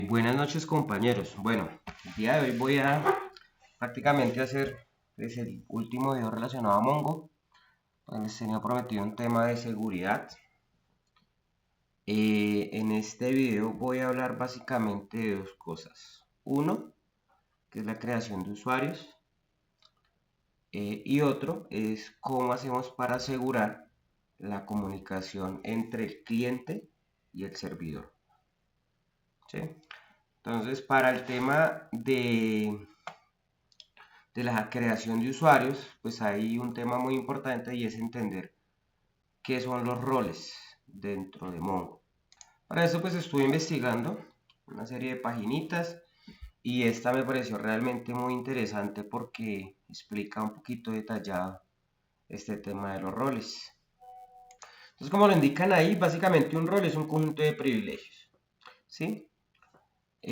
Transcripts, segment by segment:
Buenas noches, compañeros. Bueno, el día de hoy voy a prácticamente hacer el último video relacionado a Mongo. Les tenía prometido un tema de seguridad. En este video voy a hablar básicamente de dos cosas. Uno, que es la creación de usuarios. Y otro es cómo hacemos para asegurar la comunicación entre el cliente y el servidor. ¿Sí? Entonces, para el tema de la creación de usuarios, pues hay un tema muy importante y es entender qué son los roles dentro de Mongo. Para eso pues estuve investigando una serie de paginitas y esta me pareció realmente muy interesante porque explica un poquito detallado este tema de los roles. Entonces, como lo indican ahí, básicamente un rol es un conjunto de privilegios, ¿sí?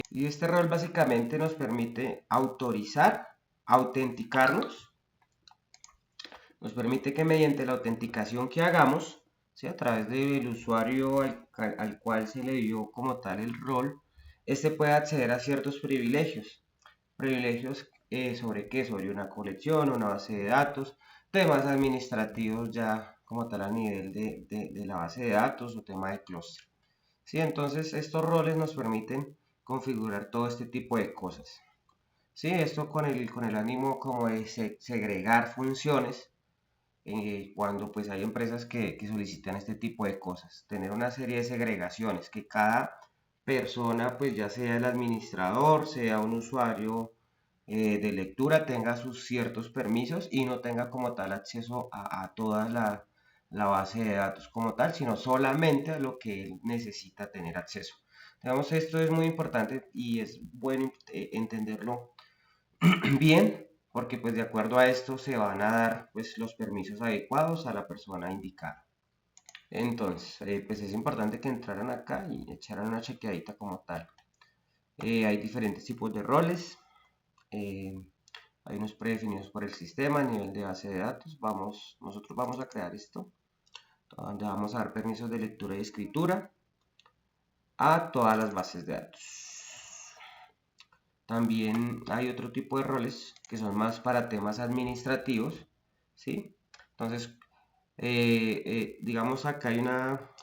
Y este rol básicamente nos permite autorizar, autenticarnos. Nos permite que mediante la autenticación que hagamos, ¿sí?, a través del usuario al cual se le dio como tal el rol, este pueda acceder a ciertos privilegios. Privilegios sobre qué, sobre una colección, una base de datos, temas administrativos ya como tal a nivel de la base de datos o tema de clúster. ¿Sí? Entonces estos roles nos permiten configurar todo este tipo de cosas. ¿Sí? Esto con el ánimo como de segregar funciones cuando pues hay empresas que solicitan este tipo de cosas, tener una serie de segregaciones, que cada persona, pues ya sea el administrador, sea un usuario de lectura, tenga sus ciertos permisos y no tenga como tal acceso a toda la base de datos como tal, sino solamente a lo que él necesita tener acceso. Digamos, esto es muy importante y es bueno entenderlo bien, porque pues de acuerdo a esto se van a dar pues los permisos adecuados a la persona indicada. Entonces, pues es importante que entraran acá y echaran una chequeadita como tal. Hay diferentes tipos de roles, hay unos predefinidos por el sistema a nivel de base de datos. Nosotros vamos a crear esto, donde vamos a dar permisos de lectura y escritura a todas las bases de datos. También hay otro tipo de roles que son más para temas administrativos, ¿sí? Entonces, digamos acá hay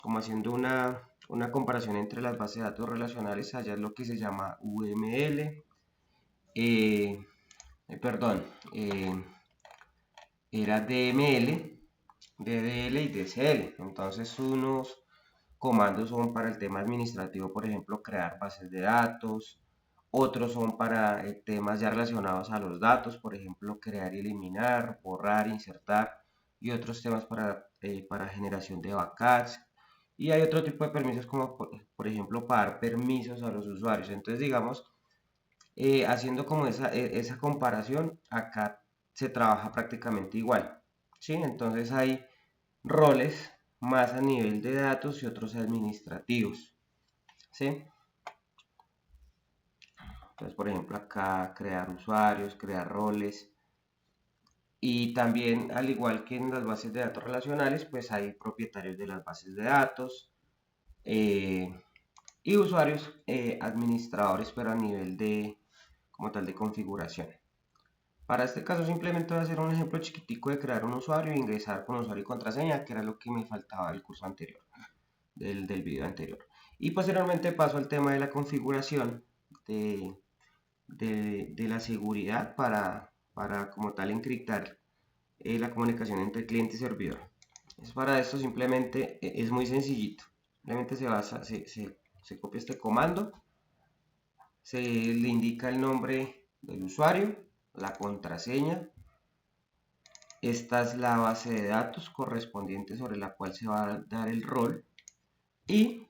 como haciendo una comparación entre las bases de datos relacionales, allá es lo que se llama UML, perdón, era DML, DDL y DCL. Entonces, unos comandos son para el tema administrativo, por ejemplo, crear bases de datos. Otros son para temas ya relacionados a los datos, por ejemplo, crear y eliminar, borrar, insertar. Y otros temas para generación de backups. Y hay otro tipo de permisos como, por ejemplo, para dar permisos a los usuarios. Entonces, digamos, haciendo como esa comparación, acá se trabaja prácticamente igual, ¿sí? Entonces hay roles más a nivel de datos y otros administrativos, ¿sí? Entonces, por ejemplo, acá crear usuarios, crear roles. Y también, al igual que en las bases de datos relacionales, pues hay propietarios de las bases de datos y usuarios administradores, pero a nivel como tal de configuración. Para este caso simplemente voy a hacer un ejemplo chiquitico de crear un usuario e ingresar con usuario y contraseña, que era lo que me faltaba del curso anterior, del video anterior. Y posteriormente paso al tema de la configuración de la seguridad para como tal encriptar la comunicación entre cliente y servidor. Es para esto simplemente es muy sencillito. Simplemente se copia este comando, se le indica el nombre del usuario, la contraseña. Esta es la base de datos correspondiente sobre la cual se va a dar el rol y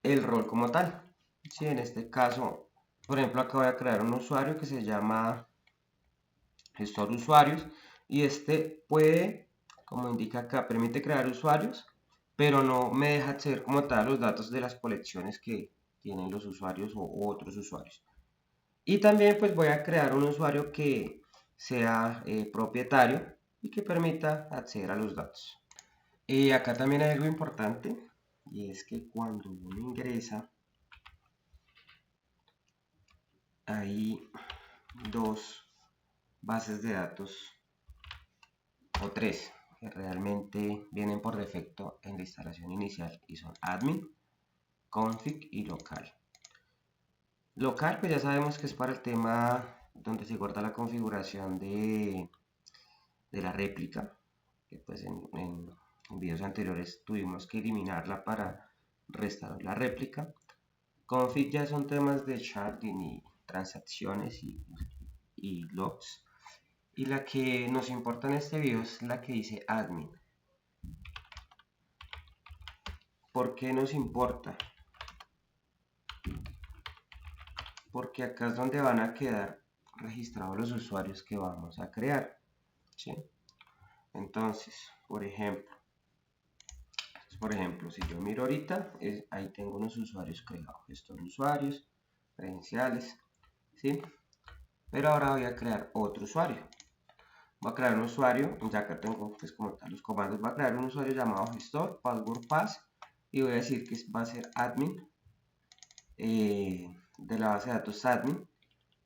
el rol como tal. Si en este caso, por ejemplo, acá voy a crear un usuario que se llama gestor usuarios y este puede, como indica acá, permite crear usuarios, pero no me deja acceder como tal a los datos de las colecciones que tienen los usuarios o otros usuarios. Y también pues voy a crear un usuario que sea propietario y que permita acceder a los datos. Y acá también hay algo importante y es que cuando uno ingresa hay dos bases de datos o tres que realmente vienen por defecto en la instalación inicial y son admin, config y local. Local, pues ya sabemos que es para el tema donde se guarda la configuración de la réplica, que pues en videos anteriores tuvimos que eliminarla para restaurar la réplica. Config ya son temas de sharding y transacciones y logs. Y la que nos importa en este video es la que dice admin. ¿Por qué nos importa? Porque acá es donde van a quedar registrados los usuarios que vamos a crear, ¿sí? Entonces, por ejemplo, si yo miro ahorita, ahí tengo unos usuarios creados, gestor de usuarios, credenciales, ¿sí? Pero ahora voy a crear otro usuario. Voy a crear un usuario, ya acá tengo pues como tal los comandos, voy a crear un usuario llamado gestor, password pass, y voy a decir que va a ser admin de la base de datos admin,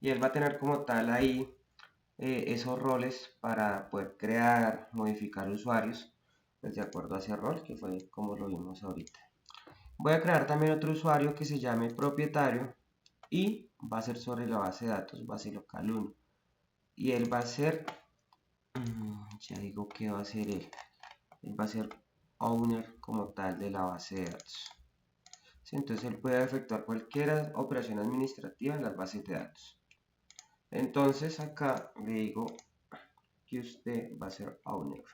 y él va a tener como tal ahí esos roles para poder crear, modificar usuarios, pues de acuerdo a ese rol, que fue como lo vimos ahorita. Voy a crear también otro usuario que se llame propietario y va a ser sobre la base de datos, base local 1. Y él va a ser, ya digo que va a ser él va a ser owner como tal de la base de datos. ¿Sí? Entonces él puede efectuar cualquier operación administrativa en las bases de datos. Entonces acá le digo que usted va a ser owner.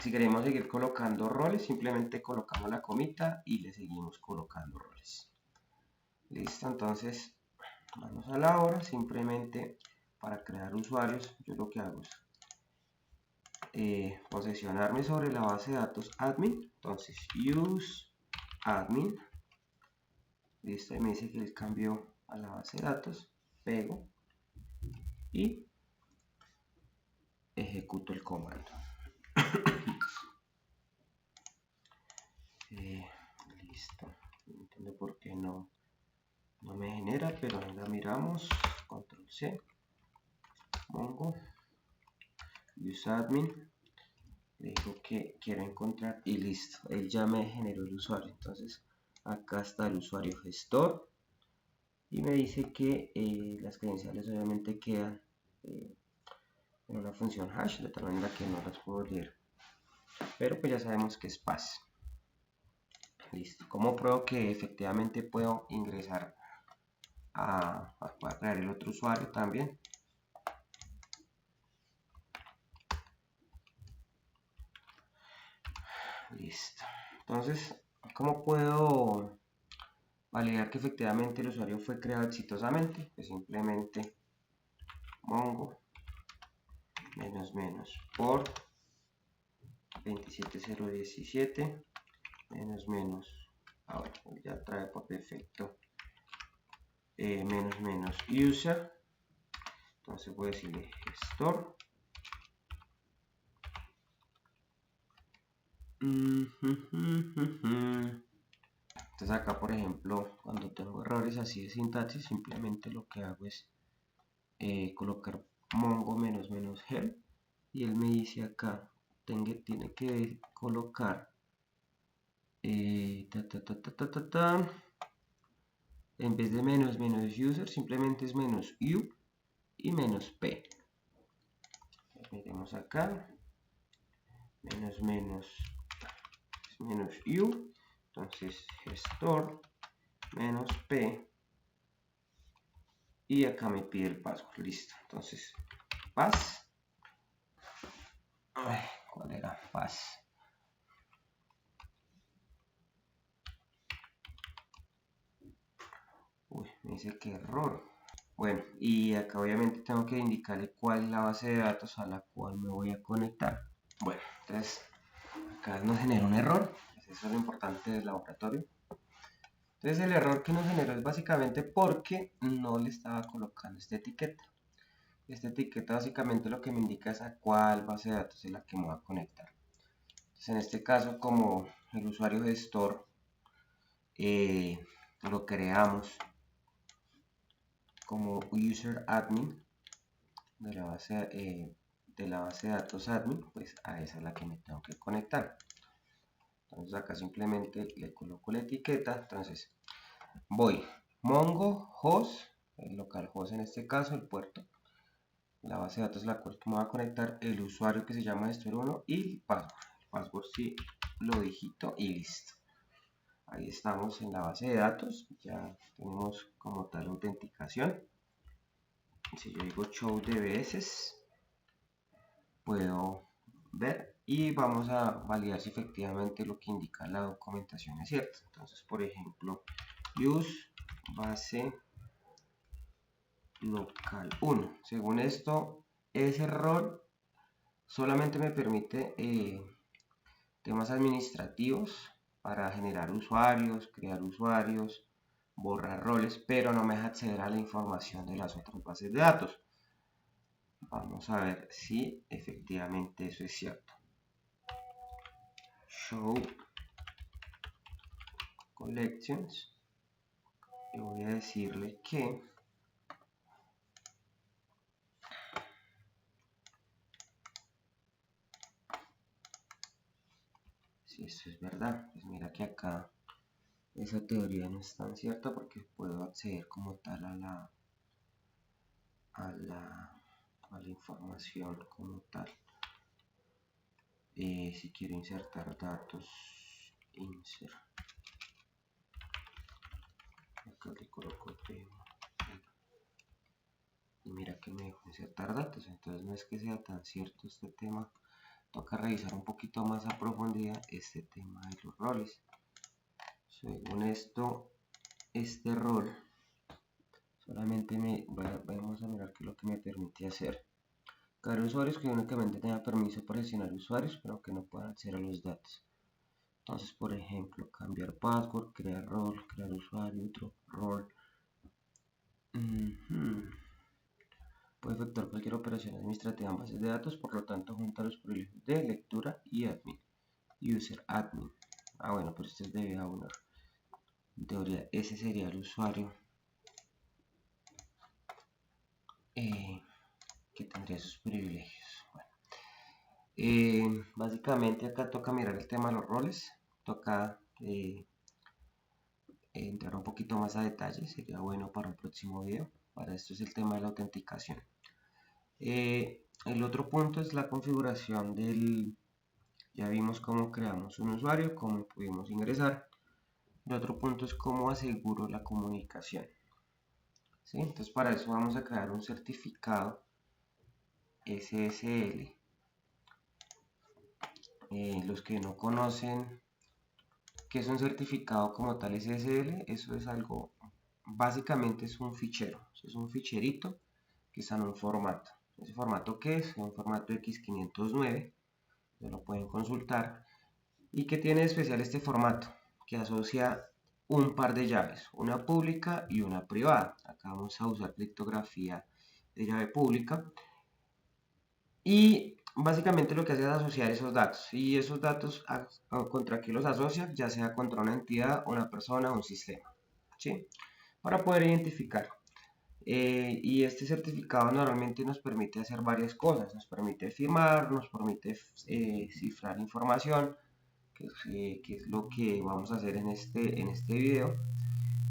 Si queremos seguir colocando roles, simplemente colocamos la comita y le seguimos colocando roles. Listo, entonces vamos a la hora. Simplemente para crear usuarios, yo lo que hago es posesionarme sobre la base de datos admin. Entonces use admin. Listo, y me dice que el cambio a la base de datos. Pego y ejecuto el comando. Listo, no entiendo por qué no me genera, pero la miramos. Control C, Mongo, use admin, le digo que quiero encontrar y listo, él ya me generó el usuario. Entonces acá está el usuario gestor y me dice que las credenciales obviamente quedan en una función hash, de tal manera que no las puedo leer, pero pues ya sabemos que es pass. Listo. ¿Cómo pruebo que efectivamente puedo ingresar a crear el otro usuario también? Listo. Entonces, ¿cómo puedo validar que efectivamente el usuario fue creado exitosamente? Pues simplemente mongo por 27017 ahora ya trae por defecto user. Entonces voy a decirle gestor. Entonces acá por ejemplo cuando tengo errores así de sintaxis, simplemente lo que hago es colocar mongo --help y él me dice acá tiene que colocar en vez de -user simplemente es -u y -p. Miremos acá, -u, entonces gestor -p y acá me pide el password. Listo, entonces pass, ¿cuál era? Pass. Uy, me dice que error. Bueno, y acá obviamente tengo que indicarle cuál es la base de datos a la cual me voy a conectar. Bueno, entonces acá nos genera un error. Eso es lo importante del laboratorio. Entonces el error que nos generó es básicamente porque no le estaba colocando esta etiqueta. Esta etiqueta básicamente lo que me indica es a cuál base de datos es la que me voy a conectar. Entonces en este caso, como el usuario gestor lo creamos como user admin de la base de datos admin, pues a esa es la que me tengo que conectar. Entonces acá simplemente le coloco la etiqueta. Entonces voy Mongo host, el localhost en este caso, el puerto, la base de datos a la cual me va a conectar, el usuario que se llama esto1 y el password. El password sí lo digito y listo. Ahí estamos en la base de datos, ya tenemos como tal autenticación. Si yo digo show DBS, puedo ver y vamos a validar si efectivamente lo que indica la documentación es cierto. Entonces, por ejemplo, use base local 1. Según esto, ese rol solamente me permite temas administrativos para generar usuarios, crear usuarios, borrar roles, pero no me deja acceder a la información de las otras bases de datos. Vamos a ver si efectivamente eso es cierto. Show collections y voy a decirle que si esto es verdad, pues mira que acá esa teoría no es tan cierta porque puedo acceder como tal a la información como tal. Si quiero insertar datos, insert, acá le coloco tema y mira que me dejó insertar datos. Entonces no es que sea tan cierto este tema, toca revisar un poquito más a profundidad este tema de los roles. Según esto, este rol solamente vamos a mirar qué es lo que me permite hacer. Crear usuarios que únicamente tenga permiso para gestionar usuarios, pero que no puedan acceder a los datos. Entonces, por ejemplo, cambiar password, crear rol, crear usuario, otro rol. Puede efectuar cualquier operación administrativa en bases de datos, por lo tanto, junta los privilegios de lectura y admin. User admin. Bueno, pues este es de owner. En teoría, ese sería el usuario que tendría sus privilegios. Básicamente acá toca mirar el tema de los roles, toca entrar un poquito más a detalle, sería bueno para un próximo video. Para esto es el tema de la autenticación. El otro punto es la configuración ya vimos cómo creamos un usuario, cómo pudimos ingresar. El otro punto es cómo aseguro la comunicación. ¿Sí? Entonces para eso vamos a crear un certificado SSL. Los que no conocen qué es un certificado como tal SSL, eso es algo, básicamente es un fichero, es un ficherito que está en un formato. ¿Ese formato qué es? Un formato X509, ya lo pueden consultar. ¿Y qué tiene de especial este formato? Que asocia un par de llaves, una pública y una privada. Acá vamos a usar criptografía de llave pública. Y básicamente lo que hace es asociar esos datos. Y esos datos, ¿contra qué los asocia? Ya sea contra una entidad, una persona o un sistema. ¿Sí? Para poder identificar. Y este certificado normalmente nos permite hacer varias cosas. Nos permite firmar, nos permite cifrar información, que es lo que vamos a hacer en este video.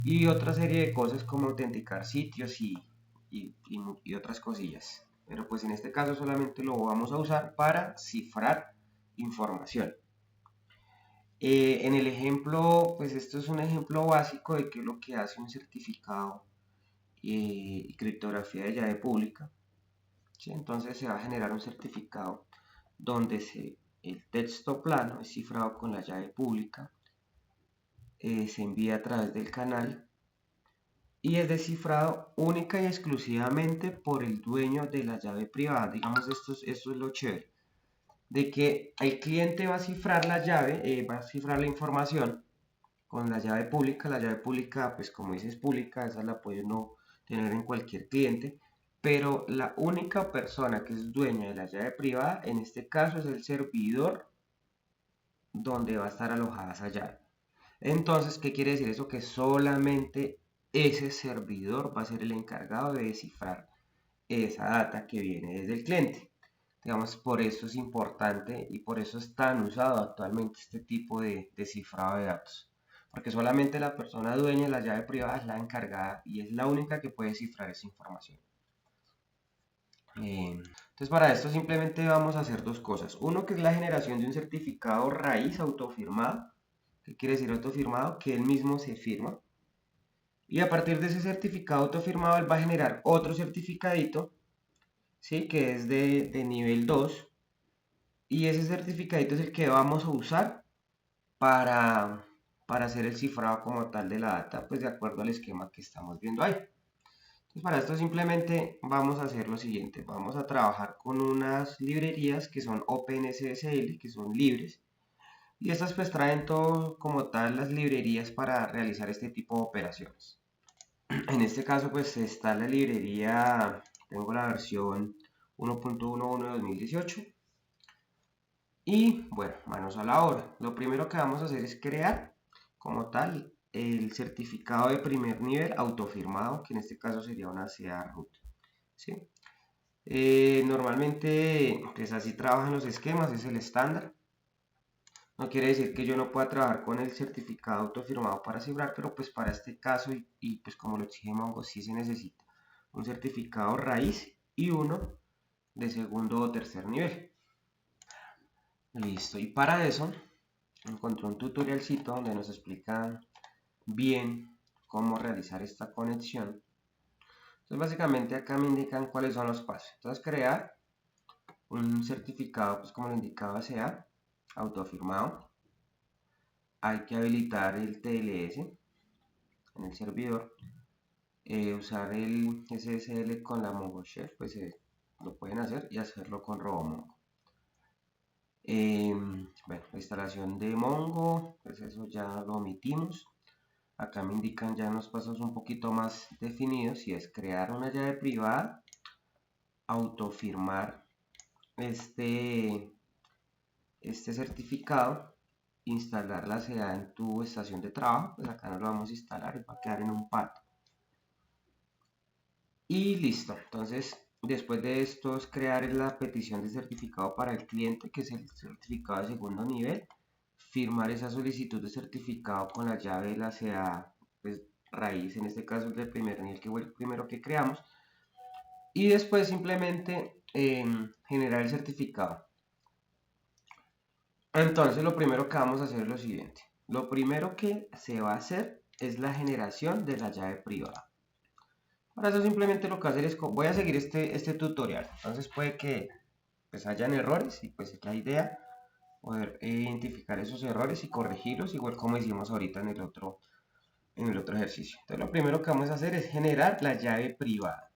Y otra serie de cosas como autenticar sitios y otras cosillas. Pero pues en este caso solamente lo vamos a usar para cifrar información. En el ejemplo, pues esto es un ejemplo básico de qué es lo que hace un certificado y criptografía de llave pública. ¿Sí? Entonces se va a generar un certificado donde el texto plano es cifrado con la llave pública, se envía a través del canal y es descifrado única y exclusivamente por el dueño de la llave privada. Digamos, esto es lo chévere, de que el cliente va a cifrar la llave, va a cifrar la información con la llave pública, pues como dice es pública, esa la puede uno tener en cualquier cliente, pero la única persona que es dueña de la llave privada, en este caso es el servidor donde va a estar alojada esa llave. Entonces, ¿qué quiere decir eso? Que solamente ese servidor va a ser el encargado de descifrar esa data que viene desde el cliente. Digamos, por eso es importante y por eso es tan usado actualmente este tipo de cifrado de datos. Porque solamente la persona dueña de la llave privada es la encargada y es la única que puede cifrar esa información. Entonces, para esto simplemente vamos a hacer dos cosas. Uno, que es la generación de un certificado raíz autofirmado. ¿Qué quiere decir autofirmado? Que él mismo se firma. Y a partir de ese certificado autofirmado, él va a generar otro certificadito, ¿sí? Que es de nivel 2. Y ese certificadito es el que vamos a usar para, hacer el cifrado como tal de la data, pues de acuerdo al esquema que estamos viendo ahí. Entonces, para esto simplemente vamos a hacer lo siguiente. Vamos a trabajar con unas librerías que son OpenSSL, que son libres. Y estas pues traen todo como tal las librerías para realizar este tipo de operaciones. En este caso pues está la librería, tengo la versión 1.11 de 2018. Y bueno, manos a la obra. Lo primero que vamos a hacer es crear como tal el certificado de primer nivel autofirmado, que en este caso sería una CA root. ¿Sí? Normalmente pues así trabajan los esquemas, es el estándar. No quiere decir que yo no pueda trabajar con el certificado autofirmado para cifrar, pero pues para este caso y pues como lo exige Mongo, sí se necesita un certificado raíz y uno de segundo o tercer nivel. Listo, y para eso encontré un tutorialcito donde nos explica bien cómo realizar esta conexión. Entonces básicamente acá me indican cuáles son los pasos. Entonces crear un certificado, pues como lo indicaba sea, autofirmado. Hay que habilitar el TLS en el servidor. Usar el SSL con la Mongo Chef, pues lo pueden hacer y hacerlo con RoboMongo. Bueno, la instalación de Mongo, pues eso ya lo omitimos. Acá me indican ya unos pasos un poquito más definidos y es crear una llave privada, autofirmar este certificado, instalar la CA en tu estación de trabajo, pues acá no lo vamos a instalar y va a quedar en un path. Y listo, entonces después de esto es crear la petición de certificado para el cliente, que es el certificado de segundo nivel, firmar esa solicitud de certificado con la llave de la CA pues, raíz, en este caso el del primer nivel, que fue el primero que creamos, y después simplemente generar el certificado. Entonces lo primero que vamos a hacer es lo siguiente. Lo primero que se va a hacer es la generación de la llave privada. Para eso simplemente lo que voy a hacer es, voy a seguir este tutorial. Entonces puede que pues hayan errores y pues es la idea poder identificar esos errores y corregirlos igual como hicimos ahorita en el otro ejercicio. Entonces lo primero que vamos a hacer es generar la llave privada.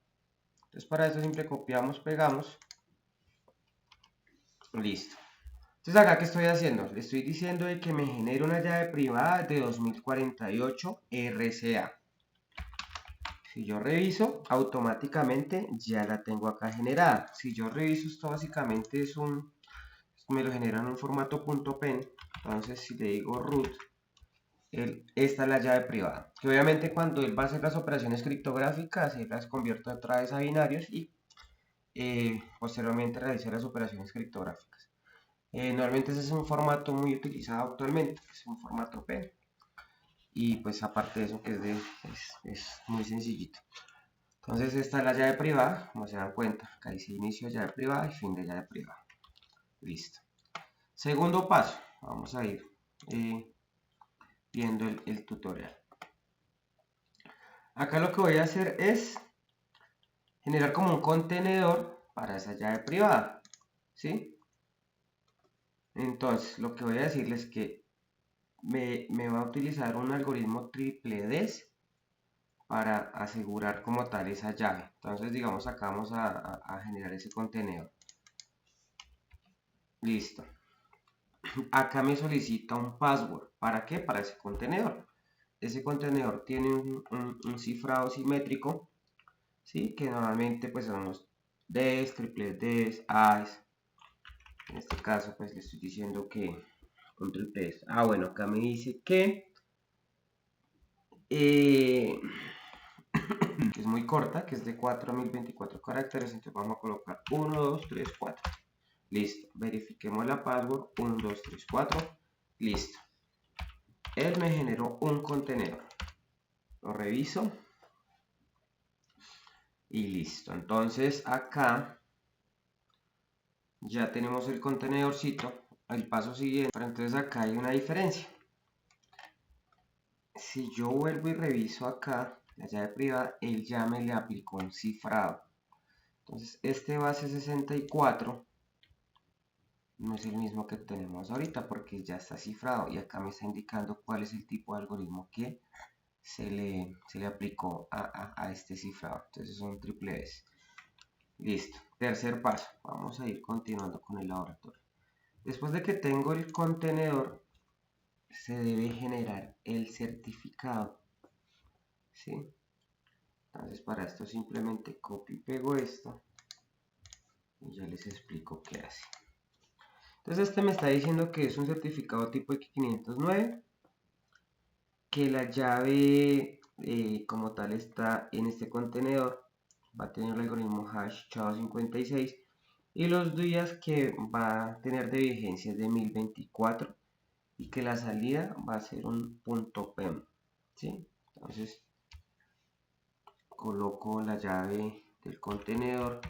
Entonces para eso siempre copiamos, pegamos. Listo. Entonces acá ¿qué estoy haciendo? Le estoy diciendo de que me genere una llave privada de 2048 RCA. Si yo reviso, automáticamente ya la tengo acá generada. Si yo reviso, esto básicamente es me lo genera en un formato .pen. Entonces si le digo root, esta es la llave privada. Que obviamente cuando él va a hacer las operaciones criptográficas, él las convierte otra vez a binarios y posteriormente realiza las operaciones criptográficas. Normalmente ese es un formato muy utilizado actualmente, que es un formato PEN. Y pues aparte de eso que es muy sencillito. Entonces esta es la llave privada, como se dan cuenta, acá dice inicio de llave privada y fin de llave privada. Listo. Segundo paso, vamos a ir viendo el tutorial. Acá lo que voy a hacer es generar como un contenedor para esa llave privada, ¿sí? Entonces lo que voy a decirles es que me va a utilizar un algoritmo triple DES para asegurar como tal esa llave. Entonces digamos acá vamos a generar ese contenedor. Listo. Acá me solicita un password. ¿Para qué? Para ese contenedor. Ese contenedor tiene un cifrado simétrico, ¿sí? Que normalmente pues son los Ds, triple Ds, As. En este caso pues le estoy diciendo que un triple S. Bueno, acá me dice que que es muy corta, que es de 4024 caracteres, entonces vamos a colocar 1, 2, 3, 4. Listo, verifiquemos la password, 1, 2, 3, 4, listo. Él me generó un contenedor, lo reviso y listo. Entonces acá ya tenemos el contenedorcito, el paso siguiente, pero entonces acá hay una diferencia. Si yo vuelvo y reviso acá la llave privada, él ya me le aplicó un cifrado. Entonces este base 64 no es el mismo que tenemos ahorita porque ya está cifrado y acá me está indicando cuál es el tipo de algoritmo que se le aplicó a este cifrado. Entonces son triple S. Listo. Tercer paso. Vamos a ir continuando con el laboratorio. Después de que tengo el contenedor, se debe generar el certificado. ¿Sí? Entonces para esto simplemente copio y pego esto y ya les explico qué hace. Entonces este me está diciendo que es un certificado tipo X509, que la llave como tal está en este contenedor, va a tener el algoritmo hash chao56 y los días que va a tener de vigencia es de 1024 y que la salida va a ser un .pem, ¿sí? Entonces coloco la llave del contenedor,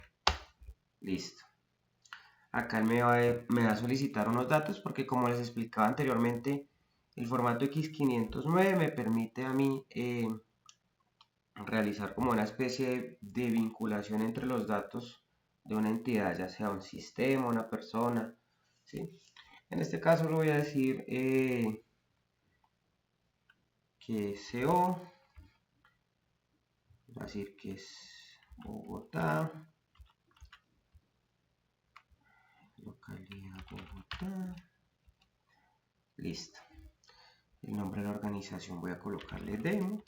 listo. Acá me va a solicitar unos datos porque, como les explicaba anteriormente, el formato X509 me permite a mí realizar como una especie de vinculación entre los datos de una entidad, ya sea un sistema, una persona, ¿sí? En este caso le voy a decir que es CO, voy a decir que es Bogotá, localidad Bogotá, listo. El nombre de la organización voy a colocarle demo,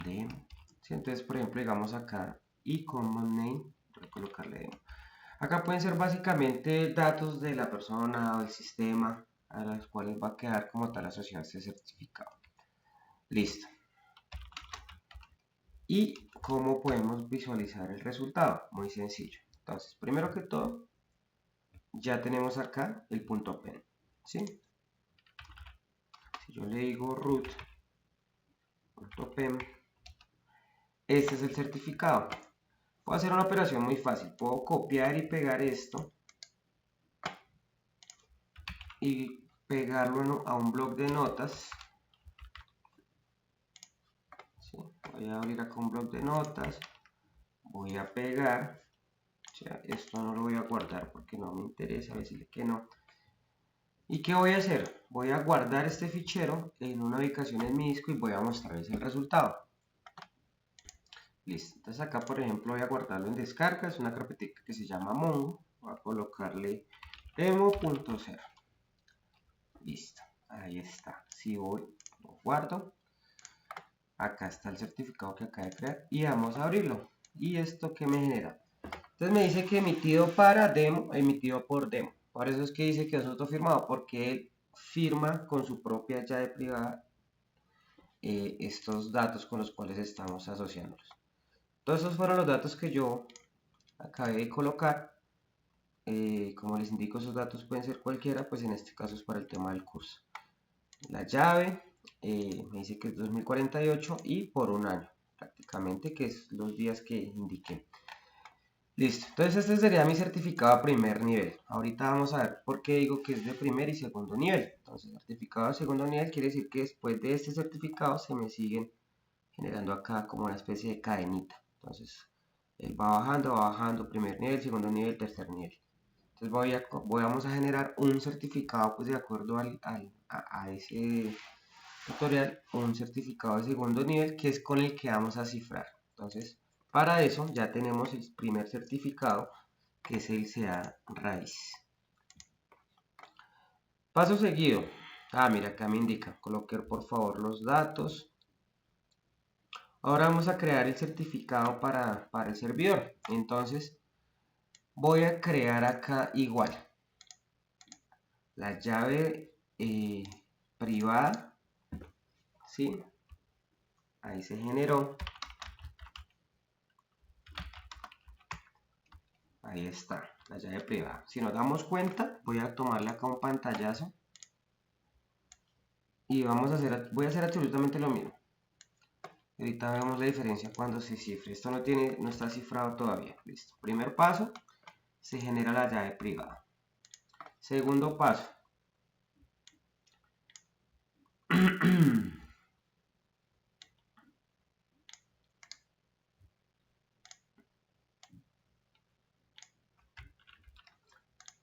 demo. ¿Sí? Entonces, por ejemplo, digamos acá y common name, voy a colocarle demo. Acá pueden ser básicamente datos de la persona o del sistema a los cuales va a quedar como tal asociado este certificado. Listo. ¿Y cómo podemos visualizar el resultado? Muy sencillo. Entonces, primero que todo, ya tenemos acá el .pen, ¿sí? Si yo le digo root.pen, este es el certificado. Puedo hacer una operación muy fácil. Puedo copiar y pegar esto y pegarlo a un bloc de notas. ¿Sí? Voy a abrir acá un bloc de notas. Voy a pegar. O sea, esto no lo voy a guardar porque no me interesa, decirle que no. ¿Y qué voy a hacer? Voy a guardar este fichero en una ubicación en mi disco y voy a mostrarles el resultado. Listo. Entonces acá, por ejemplo, voy a guardarlo en descarga. Es una carpetita que se llama Mongo. Voy a colocarle demo.0. Listo. Ahí está. Si voy, lo guardo. Acá está el certificado que acabo de crear y vamos a abrirlo. ¿Y esto qué me genera? Entonces me dice que emitido para demo, emitido por demo. Por eso es que dice que es autofirmado, porque él firma con su propia llave privada estos datos con los cuales estamos asociándolos. Todos esos fueron los datos que yo acabé de colocar. Como les indico, esos datos pueden ser cualquiera, pues en este caso es para el tema del curso. La llave me dice que es 2048 y por un año, prácticamente, que es los días que indiqué. Listo, entonces este sería mi certificado a primer nivel. Ahorita vamos a ver por qué digo que es de primer y segundo nivel. Entonces, certificado de segundo nivel quiere decir que después de este certificado se me siguen generando acá como una especie de cadenita. Entonces, él va bajando, primer nivel, segundo nivel, tercer nivel. Entonces vamos a generar un certificado pues de acuerdo a ese tutorial, un certificado de segundo nivel que es con el que vamos a cifrar. Entonces, para eso ya tenemos el primer certificado, que es el CA raíz. Paso seguido. Mira, acá me indica, colocar por favor los datos. Ahora vamos a crear el certificado para el servidor. Entonces, voy a crear acá igual la llave privada, ¿sí? Ahí se generó. Ahí está, la llave privada. Si nos damos cuenta, voy a tomarle acá un pantallazo. Y voy a hacer absolutamente lo mismo. Ahorita vemos la diferencia cuando se cifre. Esto no está cifrado todavía. Listo. Primer paso, se genera la llave privada. Segundo paso.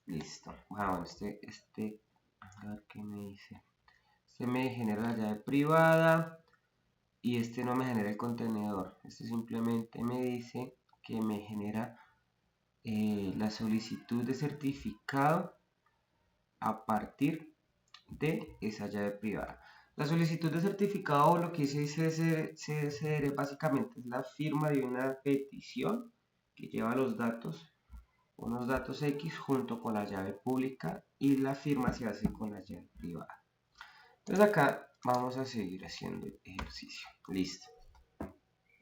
Listo. Bueno, a ver qué me dice. Este me genera la llave privada y este no me genera el contenedor. Este simplemente me dice que me genera la solicitud de certificado a partir de esa llave privada. La solicitud de certificado, o lo que dice CSR, básicamente es la firma de una petición que lleva los datos, unos datos X junto con la llave pública, y la firma se hace con la llave privada. Entonces acá vamos a seguir haciendo el ejercicio. Listo.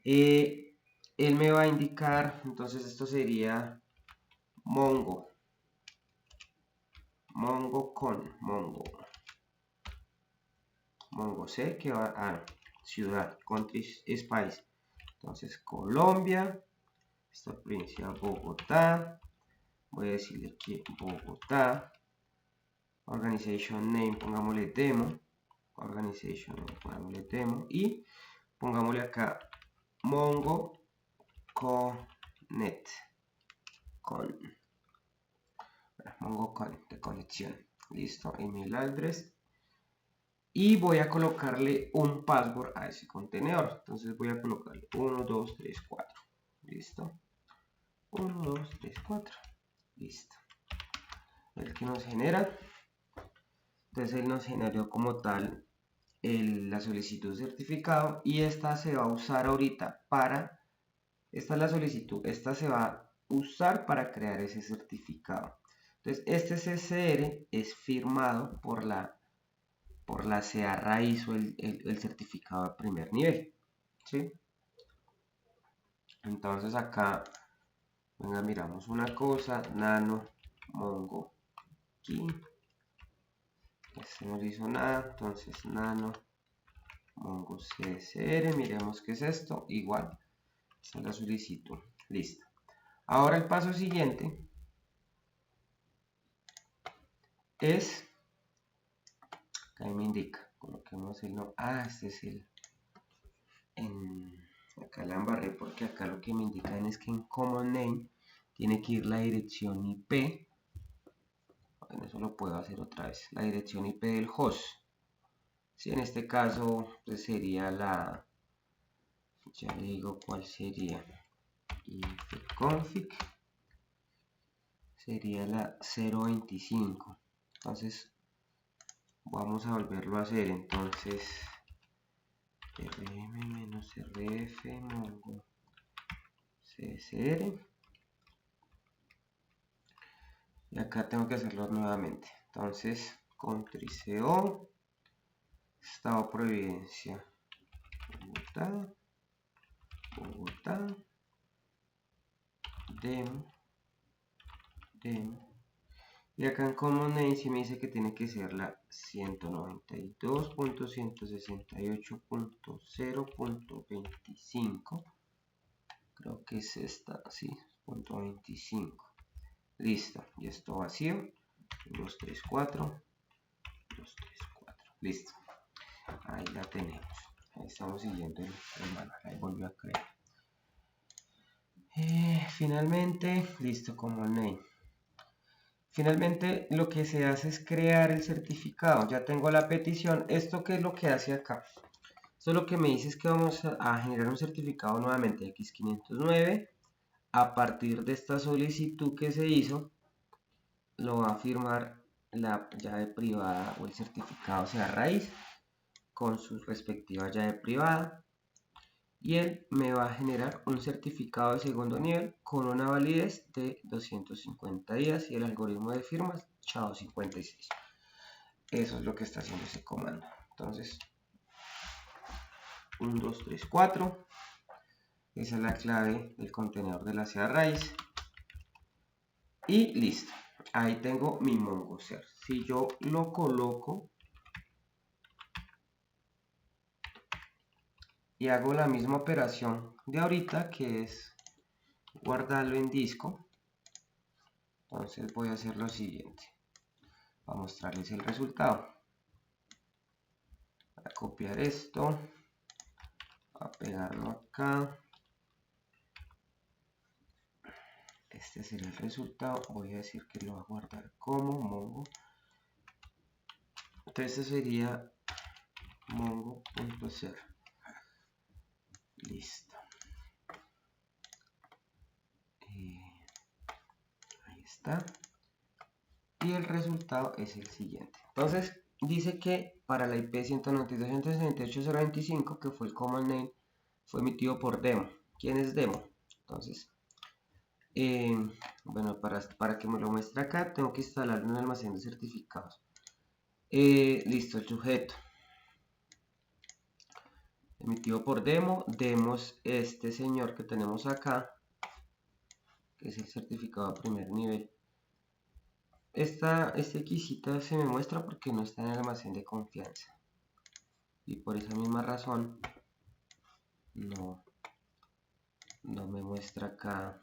Él me va a indicar, entonces esto sería Mongo C, que va a ciudad, country es país. Entonces Colombia, esta provincia Bogotá, voy a decirle que Bogotá, organization name, pongámosle demo, y pongámosle acá Mongo Connect, Mongo Connect de conexión. Listo, email address. Y voy a colocarle un password a ese contenedor. Entonces voy a colocarle 1, 2, 3, 4. Listo. 1, 2, 3, 4. Listo. El que nos genera. Entonces él nos generó como tal la solicitud de certificado. Y esta se va a usar ahorita para... Esta es la solicitud. Esta se va a usar para crear ese certificado. Entonces este CSR es firmado por la CA raíz o el certificado de primer nivel, ¿sí? Entonces acá, venga, miramos una cosa, nano, mongo, key, este no hizo nada, entonces nano, mongo CSR, miremos qué es esto, igual, esta es la solicitud, listo. Ahora el paso siguiente es, acá me indica, coloquemos el no, este es acá la embarré porque acá lo que me indican es que en common name tiene que ir la dirección IP. Bueno, eso lo puedo hacer otra vez, la dirección IP del host. Si en este caso pues sería ya le digo cuál sería, ifconfig sería la 025. Entonces vamos a volverlo a hacer. Entonces rm-rf mongo csr, y acá tengo que hacerlo nuevamente. Entonces country co, estado Providencia, Bogotá, demo, y acá en common name si me dice que tiene que ser la 192.168.0.25, creo que es esta, sí, .25. Listo, y esto vacío, 2, 3, 4, 2, 3, 4, listo, ahí la tenemos, ahí estamos siguiendo el manual, ahí volvió a crear. Finalmente, listo, common name. Finalmente lo que se hace es crear el certificado. Ya tengo la petición. ¿Esto qué es lo que hace acá? Esto lo que me dice es que vamos a generar un certificado nuevamente X509. A partir de esta solicitud que se hizo, lo va a firmar la llave privada o el certificado sea raíz con su respectiva llave privada. Y él me va a generar un certificado de segundo nivel con una validez de 250 días y el algoritmo de firmas SHA-256. Eso es lo que está haciendo ese comando. Entonces 1, 2, 3, 4. Esa es la clave del contenedor de la sea raíz. Y listo. Ahí tengo mi Mongo Search. Si yo lo coloco y hago la misma operación de ahorita, que es guardarlo en disco, entonces voy a hacer lo siguiente. Para mostrarles el resultado. Voy a copiar esto. A pegarlo acá. Este sería el resultado. Voy a decir que lo va a guardar como Mongo. Entonces este sería mongo.ser. Listo. Ahí está. Y el resultado es el siguiente. Entonces dice que para la IP 192.168.025, que fue el command name, fue emitido por demo. ¿Quién es demo? Entonces, bueno, para que me lo muestre acá, tengo que instalar un almacén de certificados. Listo, el sujeto. Emitido por demo. Demos este señor que tenemos acá, que es el certificado de primer nivel. Este XZ se me muestra porque no está en el almacén de confianza. Y por esa misma razón no me muestra acá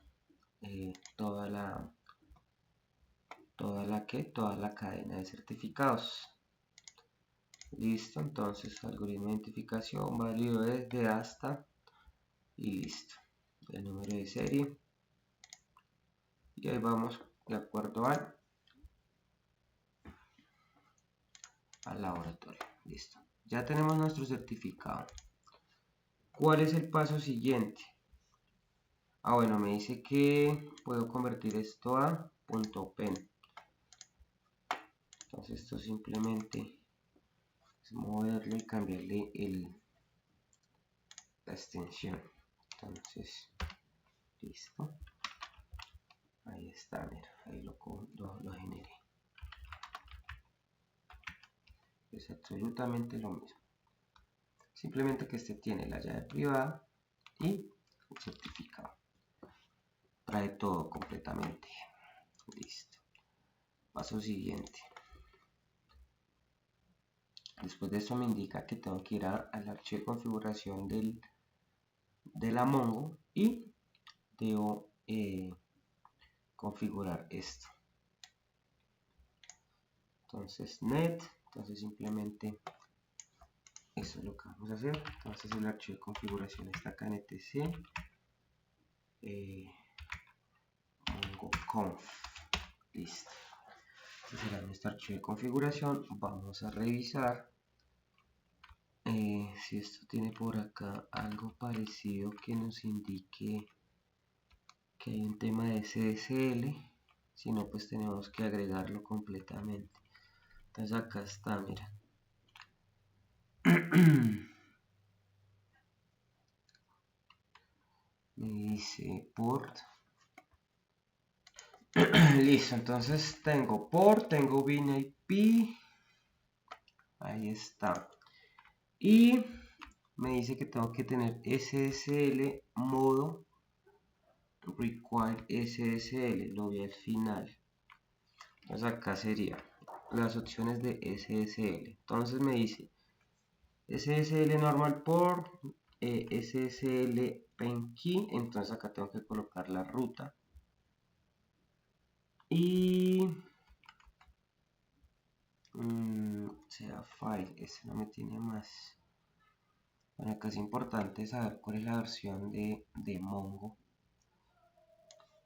toda la cadena de certificados. Listo, entonces algoritmo de identificación válido desde hasta y listo. El número de serie. Y ahí vamos de acuerdo al laboratorio. Listo. Ya tenemos nuestro certificado. ¿Cuál es el paso siguiente? Bueno, me dice que puedo convertir esto a .pen. Entonces esto simplemente es moverlo y cambiarle la extensión. Entonces, listo. Ahí está, mira, ahí lo generé. Es absolutamente lo mismo. Simplemente que este tiene la llave privada y el certificado. Trae todo completamente. Listo. Paso siguiente. Después de esto me indica que tengo que ir al archivo de configuración de la Mongo y debo configurar esto. Entonces net, entonces simplemente eso es lo que vamos a hacer. Entonces el archivo de configuración está acá en etc mongo conf. Listo. Este será nuestro archivo de configuración. Vamos a revisar si esto tiene por acá algo parecido que nos indique que hay un tema de SSL. Si no, pues tenemos que agregarlo completamente. Entonces acá está, mira. Me dice port. Listo, entonces tengo port, tengo bin IP. Ahí está. Y me dice que tengo que tener SSL modo require SSL, lo vi al final. Entonces acá sería las opciones de SSL. Entonces me dice SSL normal port, SSL pen key. Entonces acá tengo que colocar la ruta. Y sea file, ese no me tiene más. Bueno, acá es importante saber cuál es la versión de Mongo.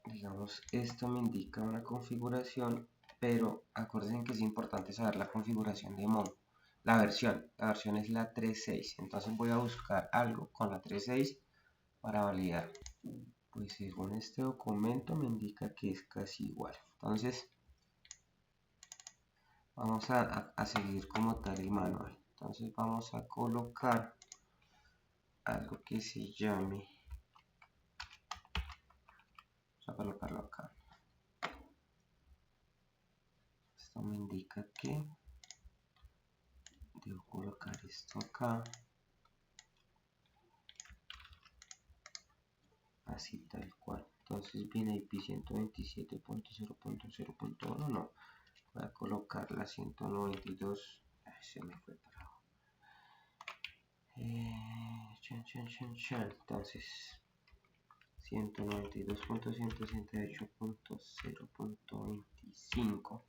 Digamos, esto me indica una configuración, pero acuérdense que es importante saber la configuración de Mongo. La versión es la 3.6, entonces voy a buscar algo con la 3.6 para validar. Pues según este documento me indica que es casi igual. Entonces vamos a seguir como tal el manual. Entonces vamos a colocar algo que se llame, vamos a colocarlo acá. Esto me indica que debo colocar esto acá. así tal cual. Entonces viene IP 127.0.0.1, no, voy a colocar la 192, se me fue para abajo. Entonces 192.168.0.25,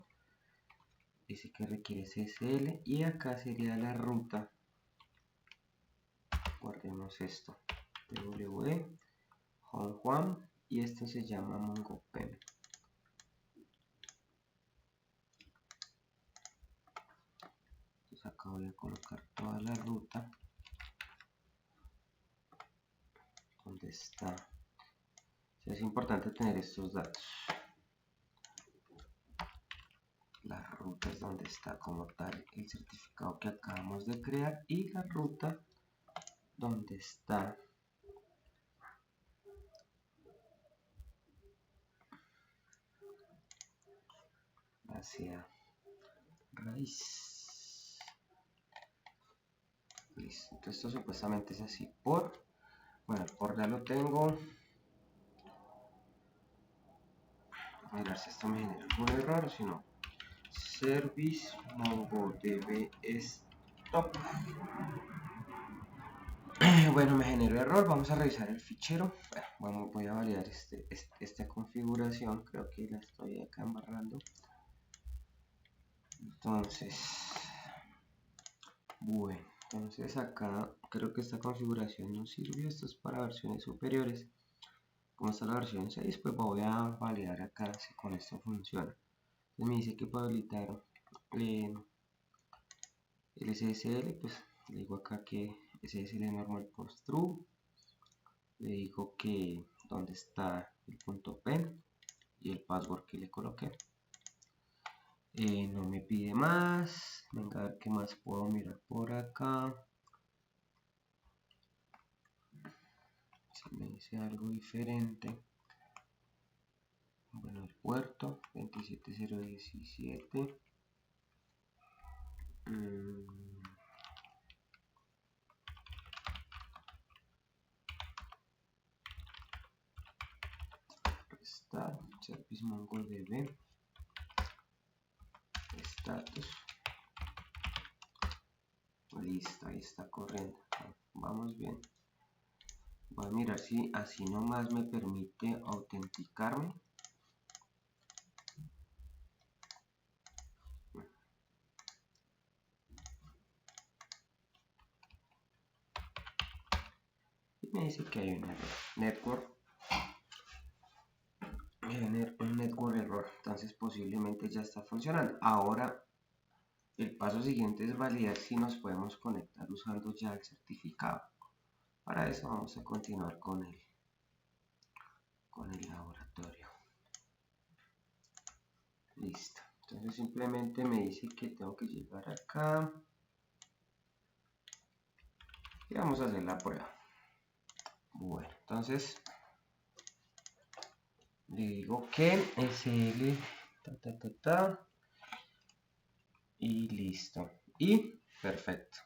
dice que requiere SSL, y acá sería la ruta. Guardemos esto, TWE Home Juan, y esto se llama MongoPen. Entonces acá voy a colocar toda la ruta donde está. Es importante tener estos datos, las rutas donde está como tal el certificado que acabamos de crear, y la ruta donde está hacia raíz. Listo, entonces esto supuestamente es así por, bueno, por ya lo tengo. A mirar si esto me genera algún error, o si no, service mongodb stop. Bueno, me generó error, vamos a revisar el fichero. Bueno, voy a validar esta configuración, creo que la estoy acá embarrando. Entonces, bueno, entonces acá creo que esta configuración no sirve, esto es para versiones superiores. Como está la versión 6, pues voy a validar acá si con esto funciona. Entonces me dice que para habilitar el SSL, pues le digo acá que SSL normal post true, le digo que dónde está el punto pen y el password que le coloqué. No me pide más. Venga, a ver qué más puedo mirar por acá. Si me dice algo diferente. Bueno, el puerto 27017. Está service mongodb status. Listo, ahí está corriendo. Vamos bien. Voy a mirar si así nomás me permite autenticarme. Y me dice que hay un error. Un network error. Entonces posiblemente ya está funcionando. Ahora el paso siguiente es validar si nos podemos conectar usando ya el certificado. Para eso vamos a continuar con el laboratorio. Listo. Entonces simplemente me dice que tengo que llegar acá. Y vamos a hacer la prueba. Bueno, entonces le digo que SL y listo. Y perfecto.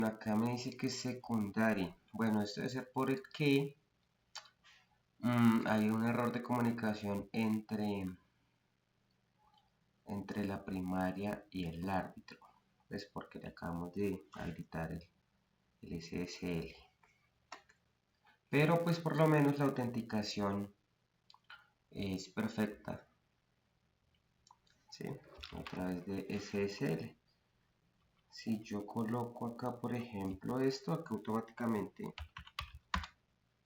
Acá me dice que es secundario. Bueno, esto debe ser por el que hay un error de comunicación entre la primaria y el árbitro. Es porque le acabamos de habilitar el SSL. Pero pues por lo menos la autenticación es perfecta, ¿sí? A través de SSL. Si yo coloco acá, por ejemplo, esto, acá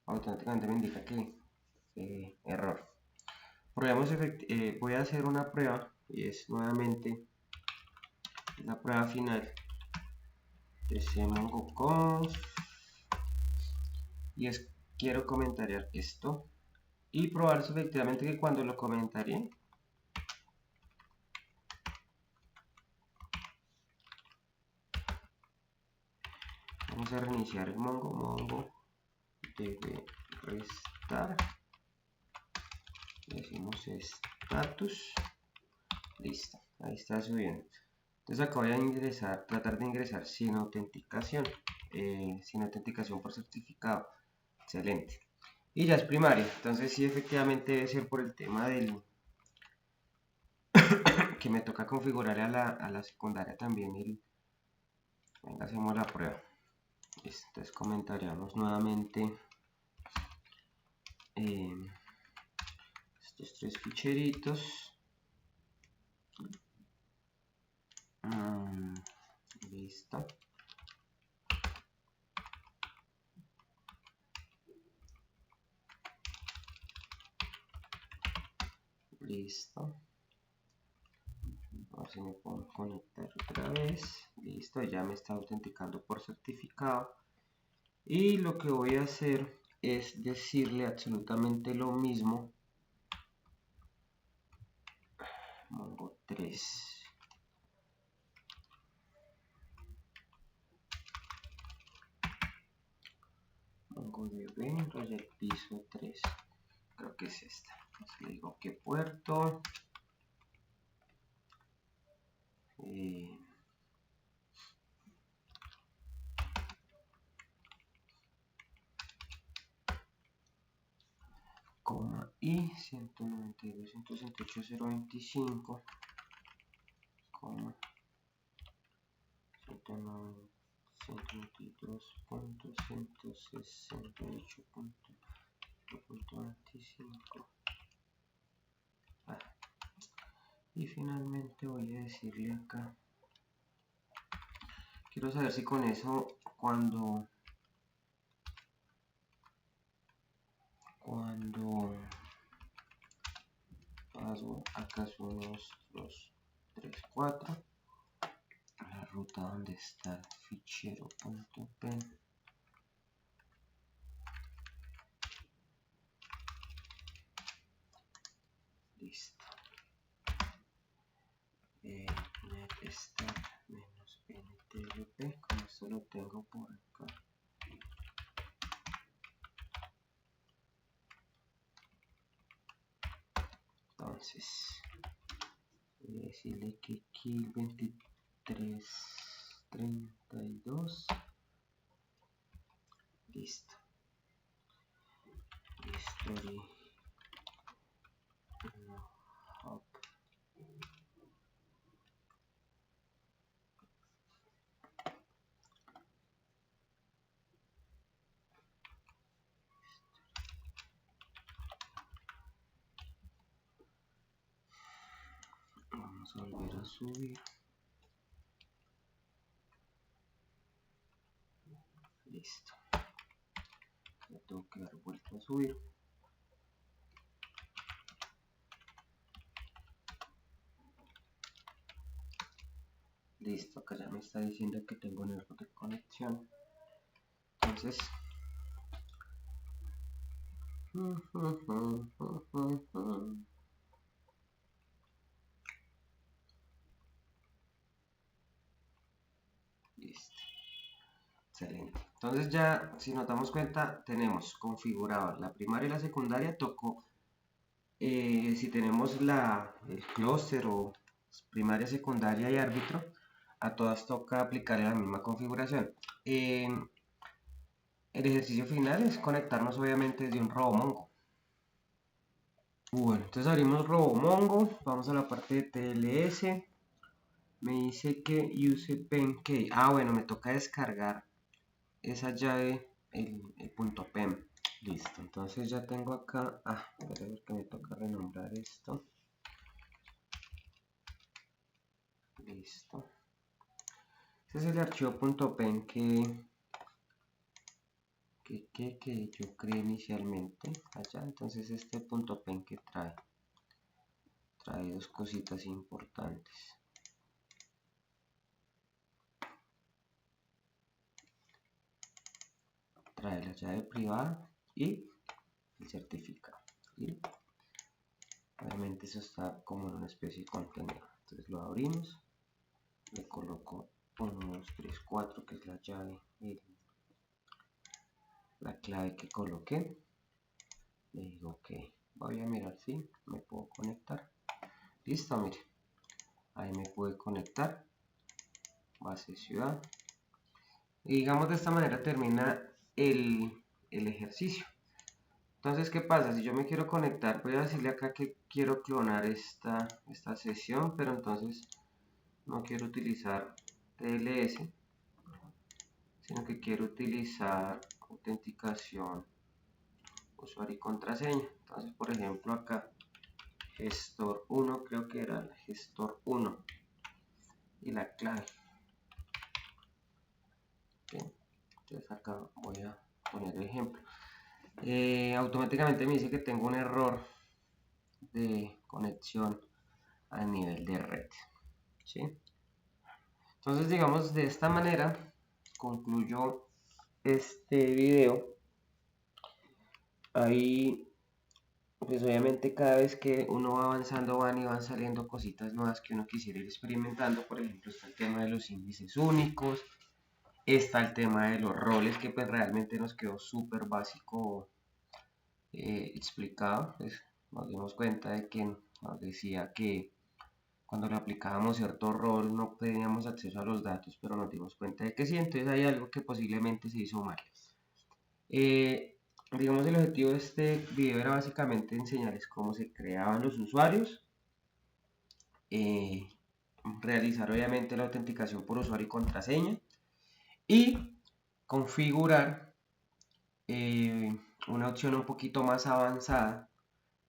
automáticamente me indica que error. Voy a hacer una prueba, y es nuevamente la prueba final de cmongoconf, y es quiero comentariar esto y probar efectivamente que cuando lo comentaré vamos a reiniciar el mongo debe restart, decimos status, listo, ahí está subiendo. Entonces acá voy a tratar de ingresar sin autenticación por certificado. Excelente. Y ya es primaria, entonces sí, efectivamente debe ser por el tema del que me toca configurar a la secundaria también venga, hacemos la prueba. Listo, entonces comentaríamos nuevamente estos tres ficheritos. Listo. Listo. A ver si me puedo conectar otra vez. Listo, ya me está autenticando por certificado. Y lo que voy a hacer es decirle absolutamente lo mismo. Mongo 3. MongoDB, Royal Piso 3. Creo que es esta. Entonces le digo qué puerto. Coma y 192.168.025 coma 192.168.25. Y finalmente voy a decirle acá, quiero saber si con eso cuando paso acá son los 3, 4, la ruta donde está el fichero.pen. Listo. Netstat -ntlp, como esto lo tengo por acá. Entonces voy a decirle que kill 2332. Listo. History hub. Vamos a volver a subir. Listo. Ya tengo que dar vuelta a subir. Listo, acá ya me está diciendo que tengo un error de conexión. Entonces listo. Excelente. Entonces ya, si nos damos cuenta, tenemos configurado la primaria y la secundaria. Tocó, si tenemos el clúster o primaria, secundaria y árbitro, a todas toca aplicar la misma configuración. El ejercicio final es conectarnos obviamente desde un RoboMongo. Bueno, entonces abrimos RoboMongo, vamos a la parte de TLS. Me dice que use PEM-key. Bueno, me toca descargar esa llave, el punto PEM. Listo, entonces ya tengo acá. Voy a ver que me toca renombrar esto. Listo. Este es el archivo .pen que yo creé inicialmente allá. Entonces este .pen que trae dos cositas importantes. Trae la llave privada y el certificado. ¿Sí? Obviamente eso está como en una especie de contenedor. Entonces lo abrimos, le coloco 1, 2, 3, 4, que es la llave, la clave que coloqué. Le digo ok, voy a mirar si me puedo conectar. Listo, mire, ahí me pude conectar. Base ciudad. Y digamos de esta manera termina el el ejercicio. Entonces, ¿qué pasa? Si yo me quiero conectar, voy a decirle acá que quiero clonar esta sesión, pero entonces no quiero utilizar TLS, sino que quiero utilizar autenticación usuario y contraseña. Entonces, por ejemplo, acá gestor 1, creo que era el gestor 1 y la clave. Bien. Entonces acá voy a poner el ejemplo. Automáticamente me dice que tengo un error de conexión a nivel de red, ¿sí? Entonces, digamos, de esta manera concluyo este video. Ahí, pues obviamente cada vez que uno va avanzando van saliendo cositas nuevas que uno quisiera ir experimentando. Por ejemplo, está el tema de los índices únicos, está el tema de los roles, que pues realmente nos quedó súper básico explicado. Pues nos dimos cuenta de que nos decía que cuando le aplicábamos cierto rol no teníamos acceso a los datos, pero nos dimos cuenta de que sí. Entonces hay algo que posiblemente se hizo mal. Digamos, el objetivo de este video era básicamente enseñarles cómo se creaban los usuarios, realizar obviamente la autenticación por usuario y contraseña y configurar una opción un poquito más avanzada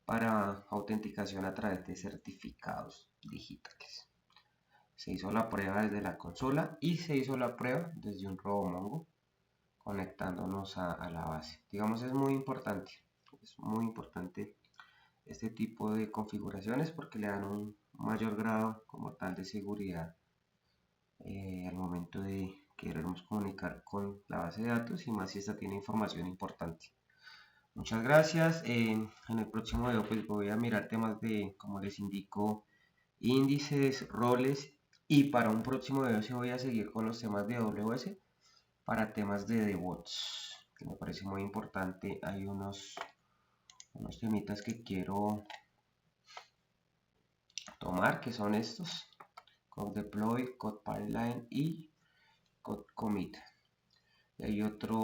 para autenticación a través de certificados digitales. Se hizo la prueba desde la consola y se hizo la prueba desde un RoboMongo conectándonos a la base. Digamos, es muy importante este tipo de configuraciones porque le dan un mayor grado como tal de seguridad al momento de querernos comunicar con la base de datos, y más si esta tiene información importante. Muchas gracias. En el próximo video pues voy a mirar temas de, como les indico, índices, roles, y para un próximo video sí voy a seguir con los temas de AWS para temas de DevOps, que me parece muy importante. Hay unos temitas que quiero tomar, que son estos: Code Deploy, Code Pipeline y Code Commit. Y hay otra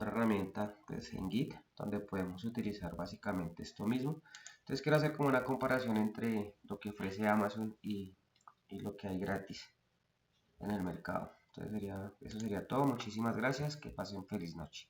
herramienta que es en Git, donde podemos utilizar básicamente esto mismo. Entonces quiero hacer como una comparación entre lo que ofrece Amazon y lo que hay gratis en el mercado. Entonces eso sería todo. Muchísimas gracias. Que pasen feliz noche.